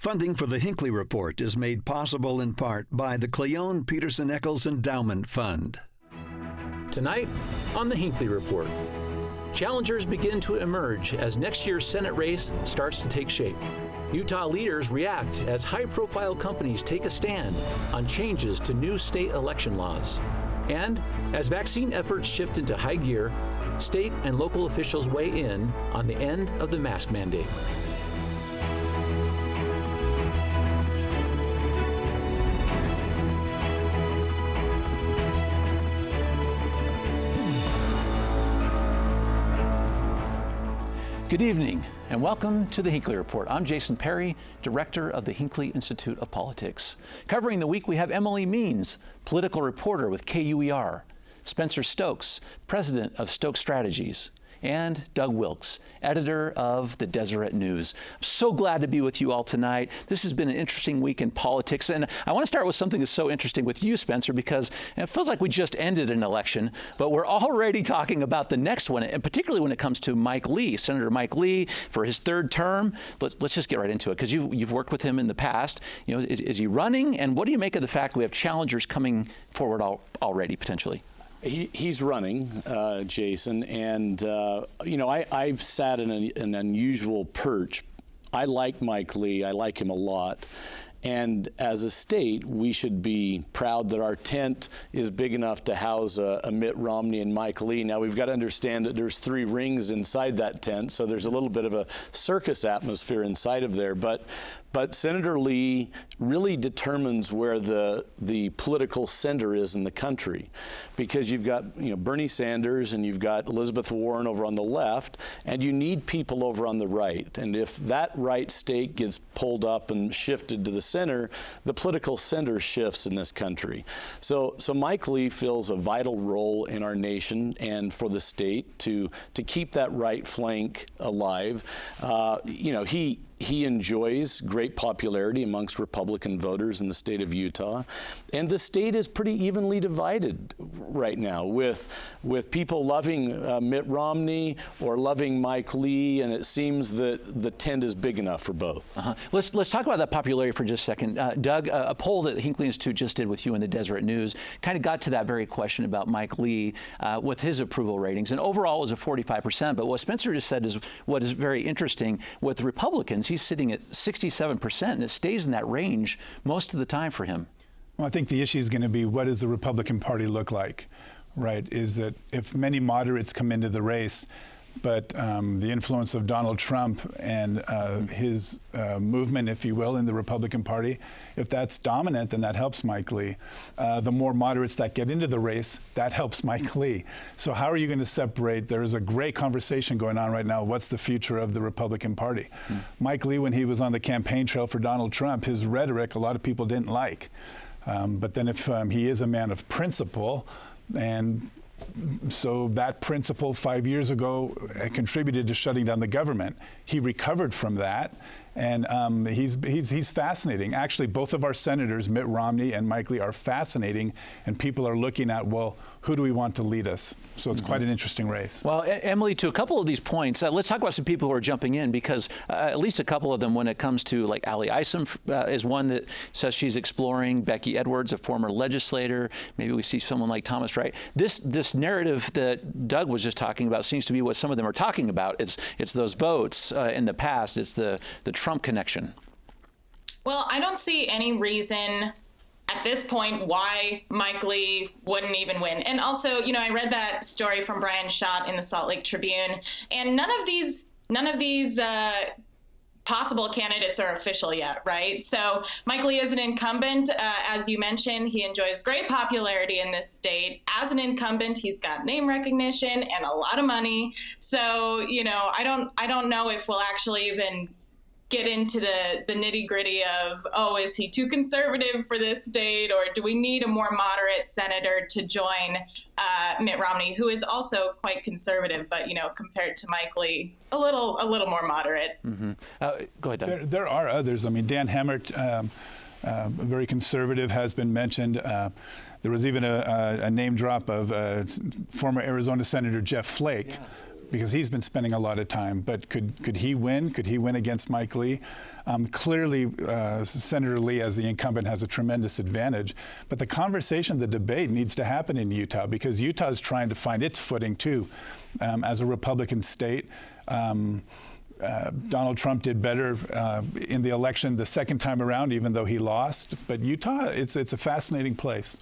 Funding for the Hinckley Report is made possible in part by the Cleone Peterson Eccles Endowment Fund. Tonight on the Hinckley Report, challengers begin to emerge as next year's Senate race starts to take shape. Utah leaders react as high-profile companies take a stand on changes to new state election laws. And as vaccine efforts shift into high gear, state and local officials weigh in on the end of the mask mandate. Good evening, and welcome to the Hinckley Report. I'm Jason Perry, director of the Hinckley Institute of Politics. Covering the week, we have Emily Means, political reporter with KUER, Spencer Stokes, president of Stokes Strategies, and Doug Wilkes, editor of the Deseret News. I'm so glad to be with you all tonight. This has been an interesting week in politics, and I want to start with something that's so interesting with you, Spencer, because it feels like we just ended an election, but we're already talking about the next one, and particularly when it comes to Mike Lee, Senator Mike Lee, for his third term. Let's just get right into it, because you've worked with him in the past. You know, is he running, and what do you make of the fact we have challengers coming forward already, potentially? He's running, Jason, and you know, I've sat in an unusual perch. I like Mike Lee. I like him a lot. And as a state, we should be proud that our tent is big enough to house a Mitt Romney and Mike Lee. Now, we've got to understand that there's 3 rings inside that tent, so there's a little bit of a circus atmosphere inside of there. But Senator Lee really determines where the political center is in the country, because you've got Bernie Sanders and you've got Elizabeth Warren over on the left, and you need people over on the right. And if that right stake gets pulled up and shifted to the center, the political center shifts in this country. So Mike Lee fills a vital role in our nation and for the state to keep that right flank alive. He enjoys great popularity amongst Republican voters in the state of Utah, and the state is pretty evenly divided right now, with people loving Mitt Romney or loving Mike Lee, and it seems that the tent is big enough for both. Let's talk about that popularity for just a second. Doug, a poll that the Hinckley Institute just did with you in the Deseret News kind of got to that very question about Mike Lee with his approval ratings, and overall it was a 45%. But what Spencer just said is what is very interesting with Republicans. He's sitting at 67%, and it stays in that range most of the time for him. Well, I think the issue is going to be, what does the Republican Party look like, right? Is that if many moderates come into the race, but the influence of Donald Trump and his movement, if you will, in the Republican Party, if that's dominant, then that helps Mike Lee. The more moderates that get into the race, that helps Mike Lee. So how are you going to separate? There is a great conversation going on right now. What's the future of the Republican Party? Mike Lee, when he was on the campaign trail for Donald Trump, his rhetoric, a lot of people didn't like. But then if he is a man of principle, and so that principle 5 years ago contributed to shutting down the government. He recovered from that, and he's fascinating. Actually, both of our senators, Mitt Romney and Mike Lee, are fascinating, and people are looking at, well, who do we want to lead us? So it's quite an interesting race. Well, Emily, to a couple of these points, let's talk about some people who are jumping in, because at least a couple of them, when it comes to, like, Ali Isom is one that says she's exploring. Becky Edwards, a former legislator. Maybe we see someone like Thomas Wright. This narrative that Doug was just talking about seems to be what some of them are talking about. It's those votes in the past. It's the Trump connection. Well, I don't see any reason at this point why Mike Lee wouldn't even win. And also, I read that story from Brian Schott in the Salt Lake Tribune, and none of these possible candidates are official yet, right? So Mike Lee is an incumbent. As you mentioned, he enjoys great popularity in this state. As an incumbent, he's got name recognition and a lot of money. So, I don't know if we'll actually even get into the nitty gritty of, is he too conservative for this state, or do we need a more moderate senator to join Mitt Romney, who is also quite conservative, but compared to Mike Lee, a little more moderate. Go ahead, Doug. There are others. I mean, Dan Hemmert, very conservative, has been mentioned. There was even a name drop of former Arizona Senator Jeff Flake. Yeah. because he's been spending a lot of time. But could he win? Could he win against Mike Lee? Clearly, Senator Lee, as the incumbent, has a tremendous advantage. But the conversation, the debate needs to happen in Utah, because Utah is trying to find its footing too. As a Republican state, Donald Trump did better in the election the second time around, even though he lost. But Utah, it's a fascinating place.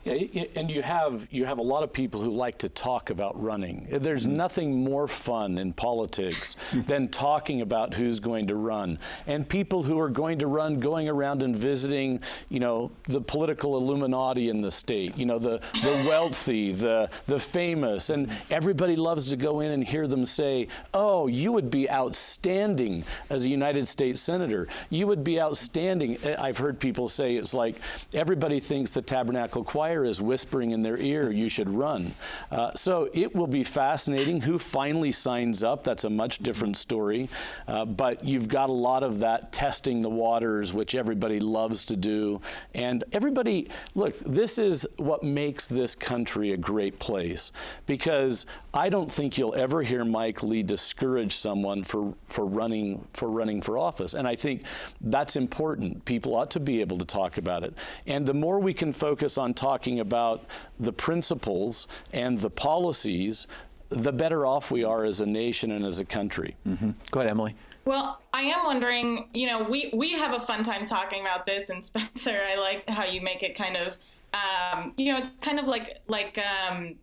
Yeah, and you have a lot of people who like to talk about running. There's nothing more fun in politics than talking about who's going to run. And people who are going to run, going around and visiting, the political Illuminati in the state, the wealthy, the famous, and everybody loves to go in and hear them say, "Oh, you would be outstanding as a United States Senator. You would be outstanding." I've heard people say it's like everybody thinks the Tabernacle Choir is whispering in their ear, "You should run." So it will be fascinating who finally signs up. That's a much different story. But you've got a lot of that testing the waters, which everybody loves to do. And everybody, look, this is what makes this country a great place, because I don't think you'll ever hear Mike Lee discourage someone for running for office. And I think that's important. People ought to be able to talk about it. And the more we can focus on talking about the principles and the policies, the better off we are as a nation and as a country. Mm-hmm. Go ahead, Emily. Well, I am wondering, we have a fun time talking about this, and Spencer, I like how you make it kind of, it's kind of like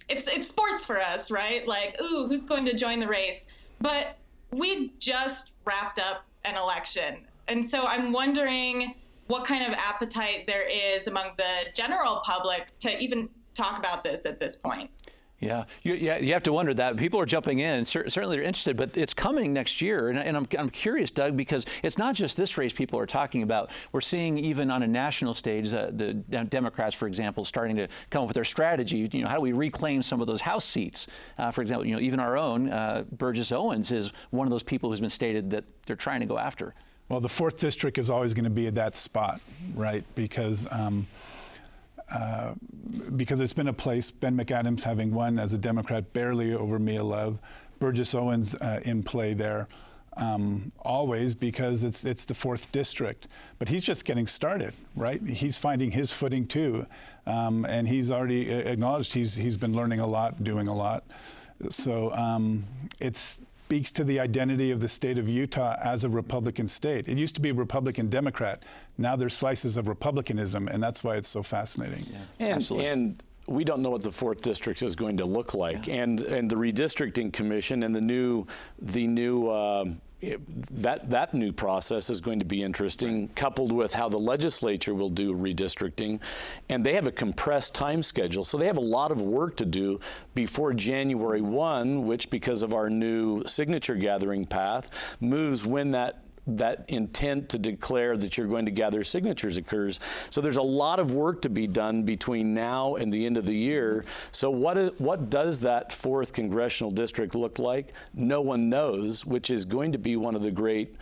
it's sports for us, right? Like, ooh, who's going to join the race? But we just wrapped up an election. And so I'm wondering what kind of appetite there is among the general public to even talk about this at this point. Yeah, you have to wonder that. People are jumping in, and certainly they're interested, but it's coming next year. And I'm curious, Doug, because it's not just this race people are talking about. We're seeing even on a national stage, the Democrats, for example, starting to come up with their strategy. How do we reclaim some of those House seats? For example, even our own Burgess Owens is one of those people who's been stated that they're trying to go after. Well, the 4th District is always going to be at that spot, right? Because it's been a place, Ben McAdams having won as a Democrat barely over Mia Love, Burgess Owens in play there, always, because it's the 4th District. But he's just getting started, right? He's finding his footing too, and he's already acknowledged he's been learning a lot, doing a lot. So it speaks to the identity of the state of Utah as a Republican state. It used to be Republican-Democrat. Now there's slices of Republicanism, and that's why it's so fascinating. Yeah, absolutely. And we don't know what the 4th District is going to look like. Yeah. And the redistricting commission and the new that new process is going to be interesting, coupled with how the legislature will do redistricting. And they have a compressed time schedule, so they have a lot of work to do before January 1, which, because of our new signature gathering path, moves when that intent to declare that you're going to gather signatures occurs. So there's a lot of work to be done between now and the end of the year. So what does that 4th congressional district look like? No one knows, which is going to be one of the great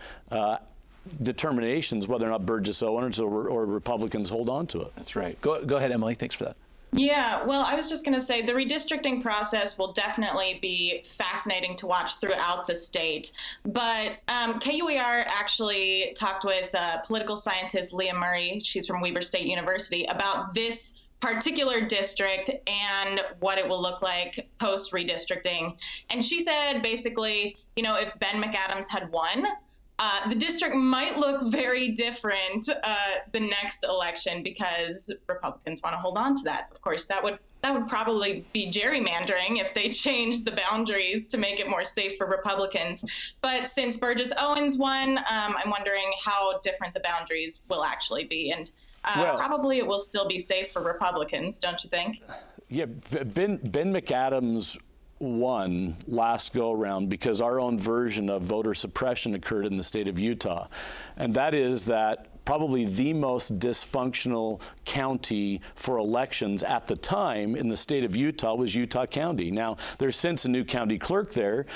determinations whether or not Burgess Owens or Republicans hold on to it. That's right. Go ahead, Emily. Thanks for that. Yeah, well, I was just going to say the redistricting process will definitely be fascinating to watch throughout the state. But KUER actually talked with political scientist Leah Murray, she's from Weber State University, about this particular district and what it will look like post redistricting. And she said basically, if Ben McAdams had won, the district might look very different the next election, because Republicans want to hold on to that. Of course, that would probably be gerrymandering if they changed the boundaries to make it more safe for Republicans. But since Burgess Owens won, I'm wondering how different the boundaries will actually be. And probably it will still be safe for Republicans, don't you think? Yeah, Ben McAdams won last go around because our own version of voter suppression occurred in the state of Utah. And that is that probably the most dysfunctional county for elections at the time in the state of Utah was Utah County. Now, there's since a new county clerk there,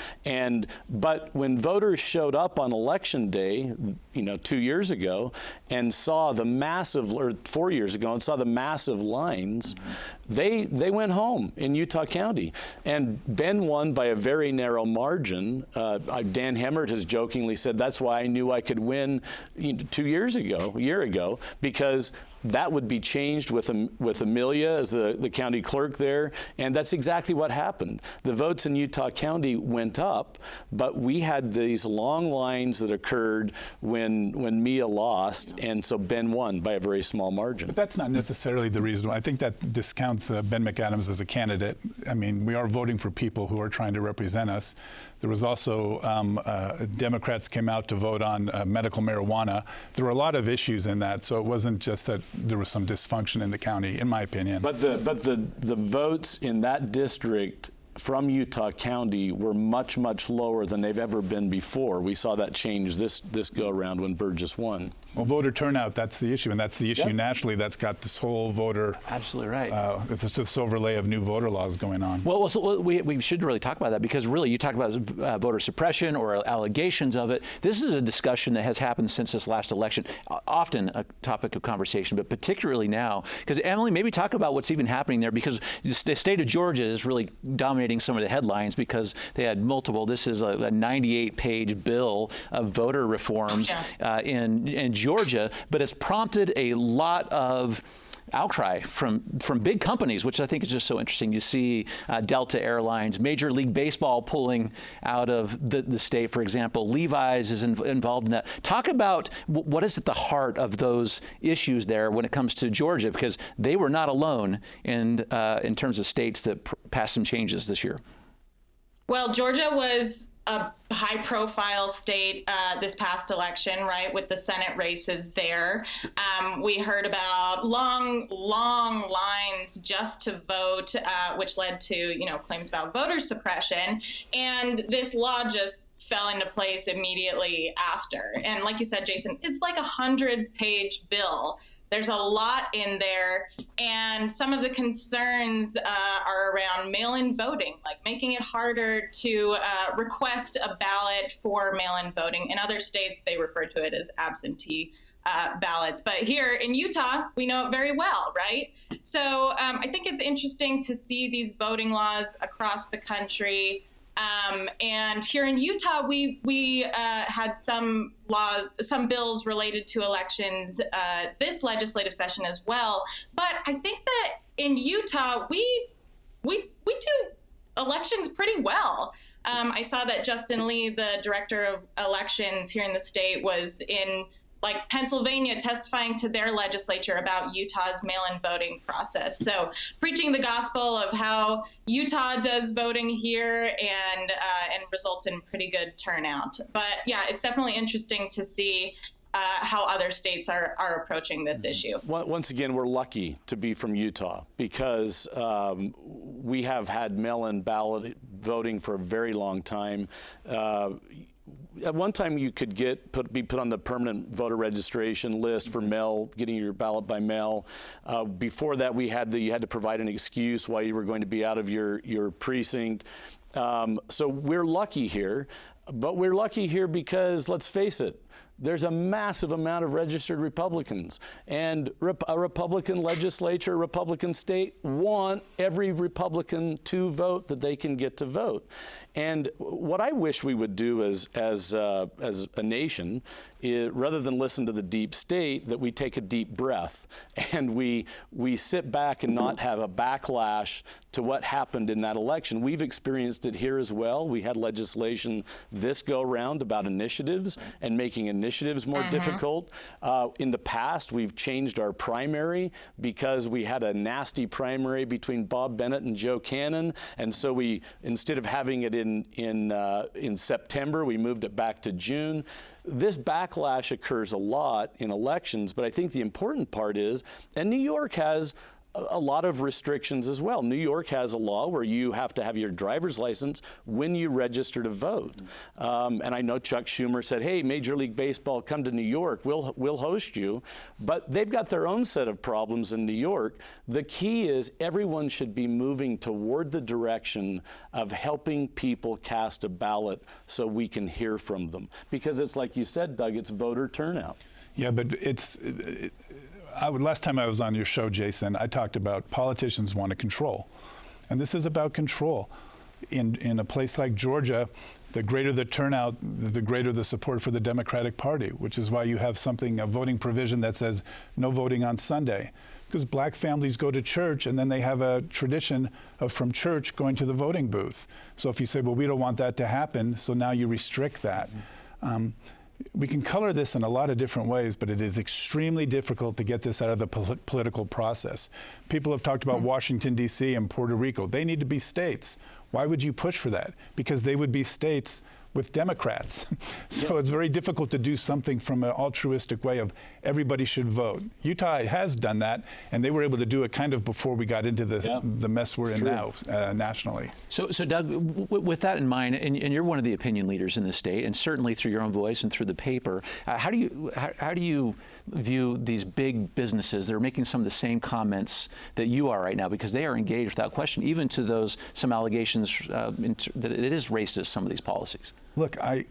but when voters showed up on election day, 2 years ago, and saw the massive, or 4 years ago, and saw the massive lines, they went home in Utah County. And Ben won by a very narrow margin. Dan Hemmert has jokingly said, that's why I knew I could win a year ago, because that would be changed with Amelia as the county clerk there, and that's exactly what happened. The votes in Utah County went up, but we had these long lines that occurred when Mia lost, and so Ben won by a very small margin. But that's not necessarily the reason. I think that discounts Ben McAdams as a candidate. I mean, we are voting for people who are trying to represent us. There was also Democrats came out to vote on medical marijuana. There were a lot of issues in that, so it wasn't just that there was some dysfunction in the county, in my opinion. But the votes in that district from Utah County were much, much lower than they've ever been before. We saw that change this go around when Burgess won. Well, voter turnout, that's the issue, and that's the issue nationally that's got this whole voter... Absolutely right. It's this overlay of new voter laws going on. Well, so we should really talk about that, because really you talk about voter suppression or allegations of it. This is a discussion that has happened since this last election, often a topic of conversation, but particularly now. Because Emily, maybe talk about what's even happening there, because the state of Georgia is really dominating some of the headlines because they had multiple, this is a 98-page bill of voter reforms in Georgia, but it's prompted a lot of outcry from big companies, which I think is just so interesting. You see Delta Airlines, Major League Baseball pulling out of the state, for example. Levi's is involved in that. Talk about what is at the heart of those issues there when it comes to Georgia, because they were not alone in terms of states that passed some changes this year. Well, Georgia was a high-profile state this past election, right, with the Senate races there. We heard about long lines just to vote, which led to, claims about voter suppression. And this law just fell into place immediately after. And like you said, Jason, it's like a 100-page bill. There's a lot in there, and some of the concerns are around mail-in voting, like making it harder to request a ballot for mail-in voting. In other states, they refer to it as absentee ballots. But here in Utah, we know it very well, right? So I think it's interesting to see these voting laws across the country. And here in Utah, we had some bills related to elections this legislative session as well. But I think that in Utah, we do elections pretty well. I saw that Justin Lee, the director of elections here in the state, was in Pennsylvania testifying to their legislature about Utah's mail-in voting process. So preaching the gospel of how Utah does voting here and results in pretty good turnout. But yeah, it's definitely interesting to see how other states are approaching this issue. Once again, we're lucky to be from Utah because we have had mail-in ballot voting for a very long time. At one time, you could be put on the permanent voter registration list for getting your ballot by mail. Before that, you had to provide an excuse why you were going to be out of your precinct. So we're lucky here, but we're lucky here because, let's face it, there's a massive amount of registered Republicans, and a Republican legislature, a Republican state want every Republican to vote that they can get to vote. And what I wish we would do as a nation is, rather than listen to the deep state, that we take a deep breath and we sit back and not have a backlash to what happened in that election. We've experienced it here as well. We had legislation this go round about initiatives and making initiatives more difficult. In the past, we've changed our primary because we had a nasty primary between Bob Bennett and Joe Cannon, and so we, instead of having it in September, we moved it back to June. This backlash occurs a lot in elections, but I think the important part is, and New York has a lot of restrictions as well. New York has a law where you have to have your driver's license when you register to vote. And I know Chuck Schumer said, hey, Major League Baseball, come to New York, we'll host you. But they've got their own set of problems in New York. The key is everyone should be moving toward the direction of helping people cast a ballot so we can hear from them. Because it's like you said, Doug, it's voter turnout. Yeah, but last time I was on your show, Jason, I talked about politicians want to control. And this is about control. In a place like Georgia, the greater the turnout, the greater the support for the Democratic Party, which is why you have a voting provision that says no voting on Sunday. Because black families go to church and then they have a tradition of from church going to the voting booth. So if you say, well, we don't want that to happen, so now you restrict that. We can color this in a lot of different ways, but it is extremely difficult to get this out of the political process. People have talked about Washington, D.C. and Puerto Rico. They need to be states. Why would you push for that? Because they would be states with Democrats. So it's very difficult to do something from an altruistic way of everybody should vote. Utah has done that, and they were able to do it kind of before we got into the mess we're in now nationally. So Doug, with that in mind, and you're one of the opinion leaders in the state, and certainly through your own voice and through the paper, how do you view these big businesses that are making some of the same comments that you are right now, because they are engaged without question, even to some allegations that it is racist, some of these policies? Look, I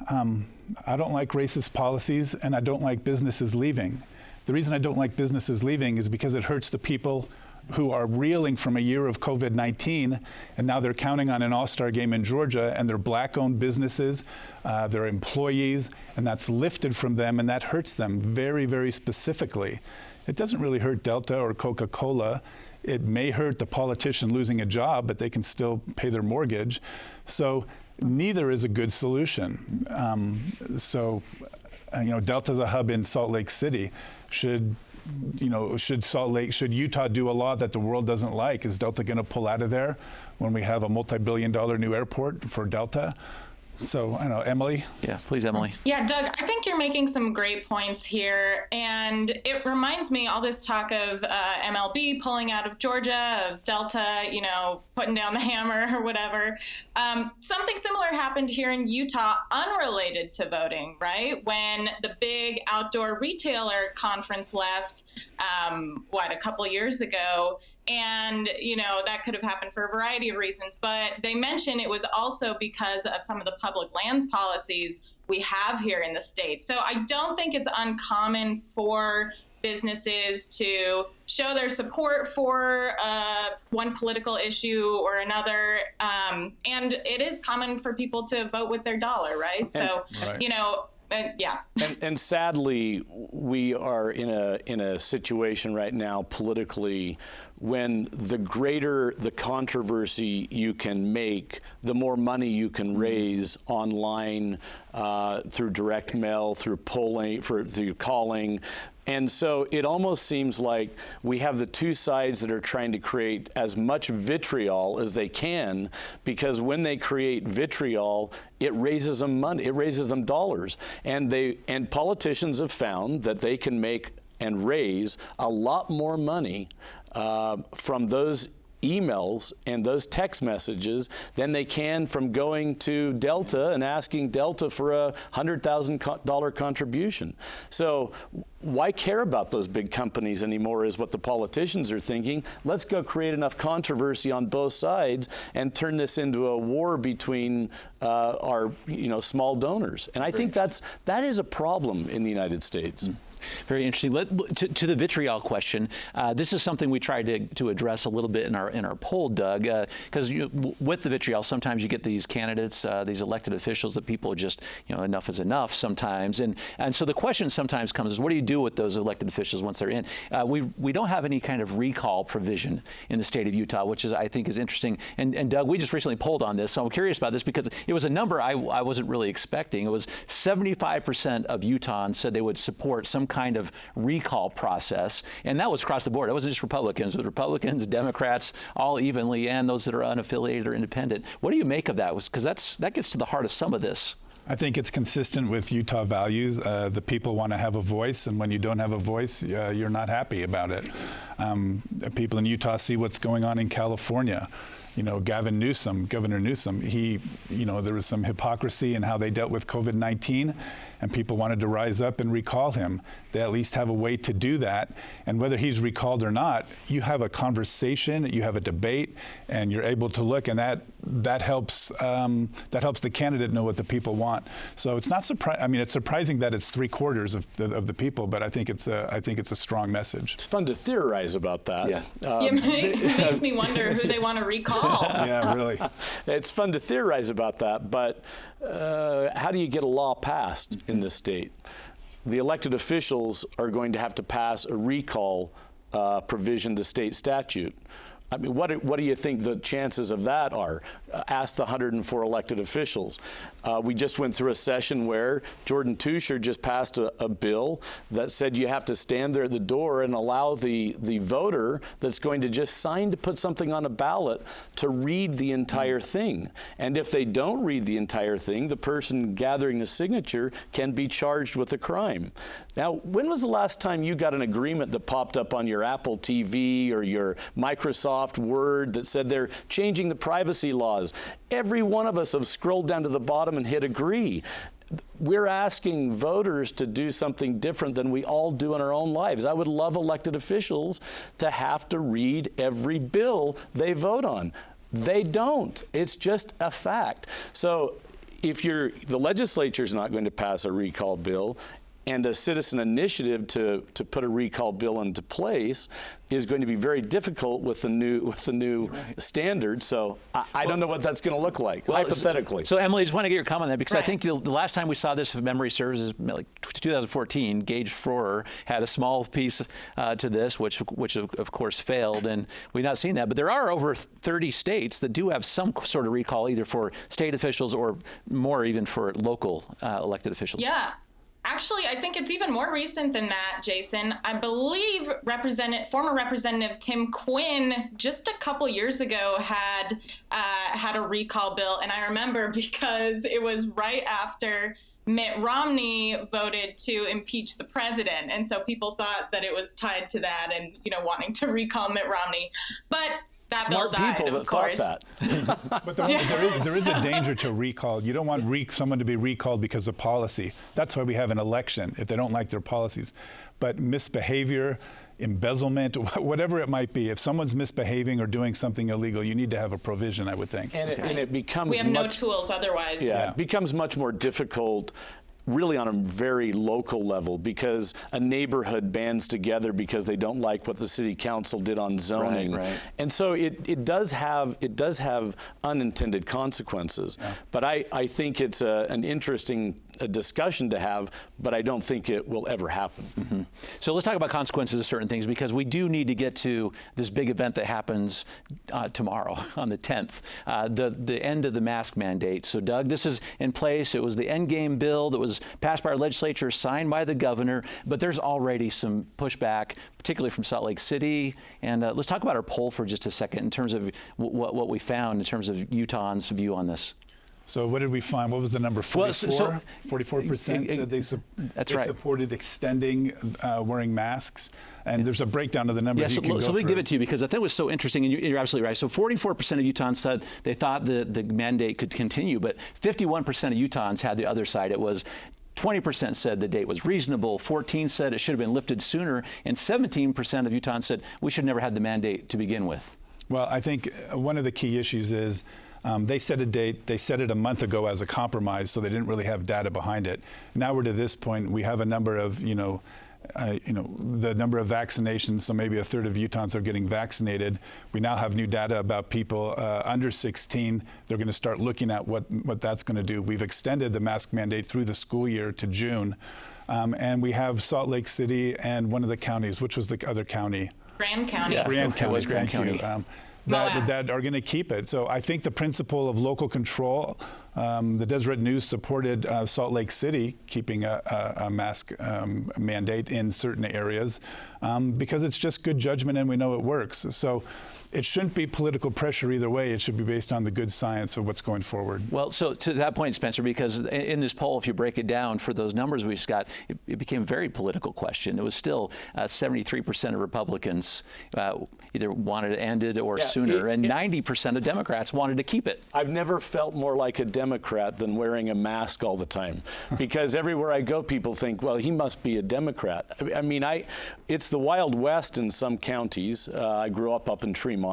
don't like racist policies, and I don't like businesses leaving. The reason I don't like businesses leaving is because it hurts the people who are reeling from a year of COVID-19, and now they're counting on an all-star game in Georgia, and they're black-owned businesses, they're employees, and that's lifted from them, and that hurts them very, very specifically. It doesn't really hurt Delta or Coca-Cola. It may hurt the politician losing a job, but they can still pay their mortgage. So neither is a good solution. Delta's a hub in Salt Lake City. Should Utah do a law that the world doesn't like? Is Delta going to pull out of there when we have a multi-billion-dollar new airport for Delta? So, I don't know, Emily? Yeah, please, Emily. Yeah, Doug, I think you're making some great points here. And it reminds me, all this talk of MLB pulling out of Georgia, of Delta, putting down the hammer or whatever. Something similar happened here in Utah, unrelated to voting, right? When the big outdoor retailer conference left, a couple years ago. And, that could have happened for a variety of reasons. But they mention it was also because of some of the public lands policies we have here in the state. So I don't think it's uncommon for businesses to show their support for one political issue or another. And it is common for people to vote with their dollar, right? And sadly, we are in a situation right now politically when the greater the controversy you can make, the more money you can raise online, through direct mail, through polling, through calling. And so it almost seems like we have the two sides that are trying to create as much vitriol as they can, because when they create vitriol, it raises them money, it raises them dollars. And politicians have found that they can make and raise a lot more money from those emails and those text messages than they can from going to Delta and asking Delta for a $100,000 contribution. So why care about those big companies anymore is what the politicians are thinking. Let's go create enough controversy on both sides and turn this into a war between our small donors. And I think that is a problem in the United States. Very interesting. To the vitriol question, this is something we tried to address a little bit in our poll, Doug, because with the vitriol, sometimes you get these candidates, these elected officials that people just, enough is enough sometimes. And so the question sometimes comes is, what do you do with those elected officials once they're in? We don't have any kind of recall provision in the state of Utah, which I think is interesting. And Doug, we just recently polled on this, so I'm curious about this because it was a number I wasn't really expecting. It was 75% of Utahns said they would support some kind of recall process. And that was across the board. It wasn't just Republicans. It was Republicans, Democrats, all evenly, and those that are unaffiliated or independent. What do you make of that? Because that gets to the heart of some of this. I think it's consistent with Utah values. The people want to have a voice, and when you don't have a voice, you're not happy about it. People in Utah see what's going on in California. Governor Newsom, there was some hypocrisy in how they dealt with COVID-19, and people wanted to rise up and recall him. They at least have a way to do that. And whether he's recalled or not, you have a conversation, you have a debate, and you're able to look, and that helps the candidate know what the people want. So it's not it's surprising that it's 3/4 of the people, but I think it's a strong message. It's fun to theorize about that. Yeah. It makes me wonder who they want to recall. Yeah, really. It's fun to theorize about that, but how do you get a law passed in this state? The elected officials are going to have to pass a recall provision to state statute. I mean, what do you think the chances of that are? Ask the 104 elected officials. We just went through a session where Jordan Tusher just passed a bill that said you have to stand there at the door and allow the voter that's going to just sign to put something on a ballot to read the entire thing. And if they don't read the entire thing, the person gathering the signature can be charged with a crime. Now, when was the last time you got an agreement that popped up on your Apple TV or your Microsoft Word that said they're changing the privacy laws? Every one of us have scrolled down to the bottom and hit agree. We're asking voters to do something different than we all do in our own lives. I would love elected officials to have to read every bill they vote on. They don't. It's just a fact. So if the legislature's not going to pass a recall bill, and a citizen initiative to put a recall bill into place is going to be very difficult with the new standard. So I don't know what that's going to look like, hypothetically. So Emily, I just want to get your comment on that, because I think the last time we saw this, if memory serves, is like 2014. Gage Froer had a small piece to this, which of course failed, and we've not seen that. But there are over 30 states that do have some sort of recall, either for state officials or more even for local elected officials. Yeah. Actually, I think it's even more recent than that, Jason. I believe former Representative Tim Quinn just a couple years ago had a recall bill, and I remember because it was right after Mitt Romney voted to impeach the president, and so people thought that it was tied to that and wanting to recall Mitt Romney, but that Smart bill died, people of course. Thought that. But there is a danger to recall. You don't want someone to be recalled because of policy. That's why we have an election, if they don't like their policies. But misbehavior, embezzlement, whatever it might be, if someone's misbehaving or doing something illegal, you need to have a provision, I would think. And it becomes we have no tools otherwise. Yeah, it becomes much more difficult really on a very local level, because a neighborhood bands together because they don't like what the city council did on zoning. Right. And so it does have unintended consequences. Yeah. But I think it's an interesting discussion to have, but I don't think it will ever happen. Mm-hmm. So let's talk about consequences of certain things, because we do need to get to this big event that happens tomorrow on the 10th, the end of the mask mandate. So Doug, this is in place. It was the endgame bill that was passed by our legislature, signed by the governor, but there's already some pushback, particularly from Salt Lake City. And let's talk about our poll for just a second in terms of what we found in terms of Utahns' view on this. So what did we find? What was the number? 44? 44% said they supported extending wearing masks. And there's a breakdown of the numbers. Yeah, so let me give it to you, because I think it was so interesting, and you're absolutely right. So 44% of Utahns said they thought the mandate could continue, but 51% of Utahns had the other side. It was 20% said the date was reasonable, 14% said it should have been lifted sooner, and 17% of Utahns said we should never have the mandate to begin with. Well, I think one of the key issues is they set a date. They set it a month ago as a compromise, so they didn't really have data behind it. Now we're to this point. We have a number of, the number of vaccinations. So maybe a third of Utahns are getting vaccinated. We now have new data about people under 16. They're going to start looking at what that's going to do. We've extended the mask mandate through the school year to June, and we have Salt Lake City and one of the counties. Which was the other county? Grand County. Yeah, Grand County. Grand County. That are going to keep it. So I think the principle of local control The Deseret News supported Salt Lake City keeping a mask mandate in certain areas because it's just good judgment and we know it works. So it shouldn't be political pressure either way. It should be based on the good science of what's going forward. Well, so to that point, Spencer, because in this poll, if you break it down for those numbers we just got, it became a very political question. It was still 73% of Republicans either wanted it ended or sooner, and 90% of Democrats wanted to keep it. I've never felt more like a Democrat than wearing a mask all the time, because everywhere I go, people think, well, he must be a Democrat. I mean, it's the Wild West in some counties. I grew up in Tremont.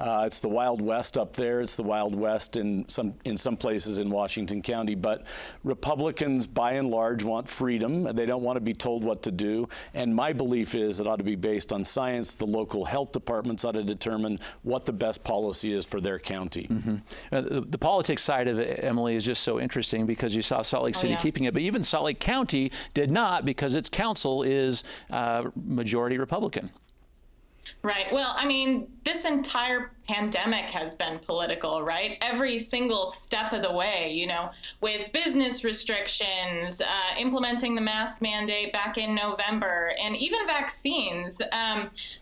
It's the Wild West up there. It's the Wild West in some places in Washington County. But Republicans, by and large, want freedom. They don't want to be told what to do. And my belief is it ought to be based on science. The local health departments ought to determine what the best policy is for their county. The politics side of it, Emily, is just so interesting because you saw Salt Lake City keeping it, but even Salt Lake County did not because its council is majority Republican. Right. Well, I mean, this entire pandemic has been political, right? Every single step of the way, you know, with business restrictions, implementing the mask mandate back in November, and even vaccines.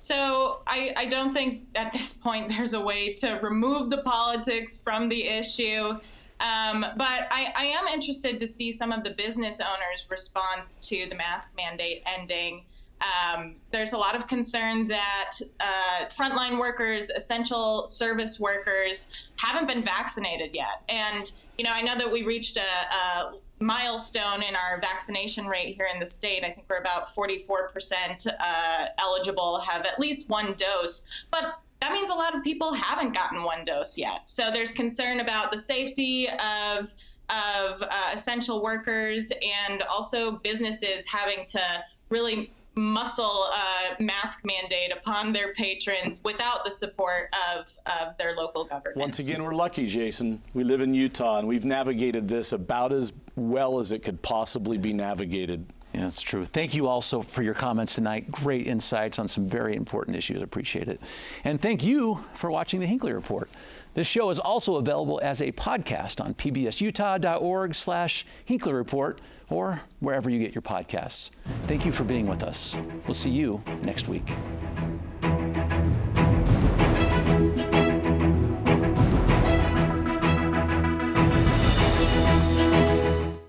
So I don't think at this point there's a way to remove the politics from the issue. But I am interested to see some of the business owners' response to the mask mandate ending. There's a lot of concern that frontline workers, essential service workers haven't been vaccinated yet. And, you know, I know that we reached a milestone in our vaccination rate here in the state. I think we're about 44% eligible, have at least one dose. But that means a lot of people haven't gotten one dose yet. So there's concern about the safety of essential workers and also businesses having to really muscle mask mandate upon their patrons without the support of their local governments. Once again, we're lucky, Jason. We live in Utah, and we've navigated this about as well as it could possibly be navigated. Yeah, that's true. Thank you also for your comments tonight. Great insights on some very important issues. Appreciate it. And thank you for watching the Hinckley Report. This show is also available as a podcast on pbsutah.org/Hinckley Report or wherever you get your podcasts. Thank you for being with us. We'll see you next week.